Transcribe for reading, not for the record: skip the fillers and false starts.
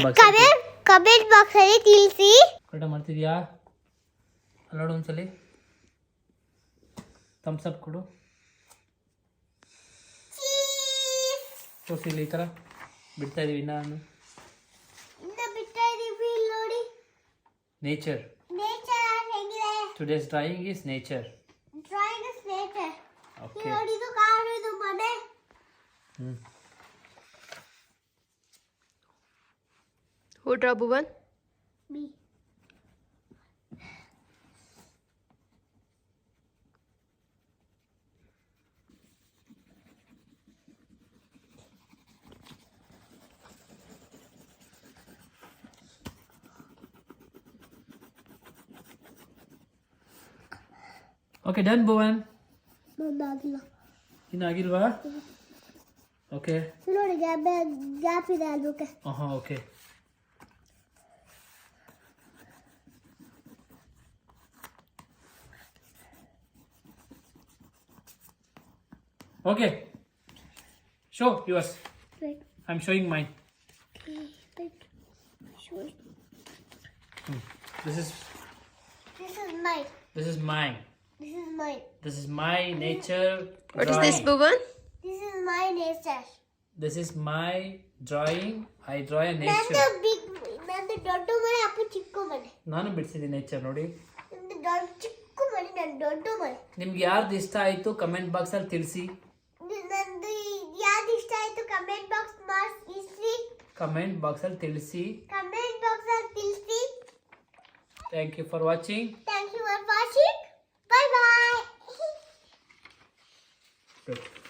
Box comment box ಅಲ್ಲಿ ತಿಳಿಸಿ. Correct ಮಾಡ್ತಿದ್ಯಾ? ಅಲ್ಲೋಡು ಒಂದ್ಸಲಿ ಥಮ್ಸ್ ಅಪ್ ಕೊಡು. ತೋರಿಸಿ ಈ ಥರ ಬಿಡ್ತಾ ಇದೀವಿ ನಾನು ಬಿಡ್ತಾ ಇದೀವಿ ನೋಡಿ. ನೇಚರ್ ಹೇಗಿದೆ? Today's drawing is nature. Drawing is nature. Okay ನೋಡಿ ಇದು ಕಾರು, ಇದು ಮನೆ. Who draw Bhuvan? Me. Okay done Bhuvan. ನಂದಾಗಿಲ್ಲ. ಇನ್ನು ಆಗಿಲ್ವಾ? ಓಕೆ ನೋಡಿ ಗ್ಯಾಪ್ ಇದೆ ಅಲ್ವಕ್ಕೆ. Okay okay show yours. I am showing mine. This is mine. This is mine. This is mine. This is my nature. What drawing. is this, Bhuvan? This is my nature. This is my drawing. I draw a nature. ನಂದು ದೊಡ್ಡ ಮನೆ, ಅಪ್ಪ ಚಿಕ್ಕ ಮನೆ. ನಾನು ಬಿಡಿಸಿದ್ದೀನಿ nature ನೋಡಿ. ನಂದು ದೊಡ್ಡ ಚಿಕ್ಕ ಮನೆ, ನನ್ನ ದೊಡ್ಡ ಮನೆ. ನಿಮ್ಗೆ ಯಾರ್ದು ಇಷ್ಟ ಆಯಿತು ಕಮೆಂಟ್ ಬಾಕ್ಸಲ್ಲಿ ತಿಳಿಸಿ. ನಂದು ಯಾವ್ದು ಇಷ್ಟ ಆಯ್ತು ಕಮೆಂಟ್ ಬಾಕ್ಸ್ ತಿಳಿಸಿ. ಕಮೆಂಟ್ ಬಾಕ್ಸಲ್ಲಿ ತಿಳಿಸಿ. ಕಮೆಂಟ್ ಬಾಕ್ಸಲ್ಲಿ ತಿಳಿಸಿ. Thank you for watching. Thank you for watching. Bye bye. Good.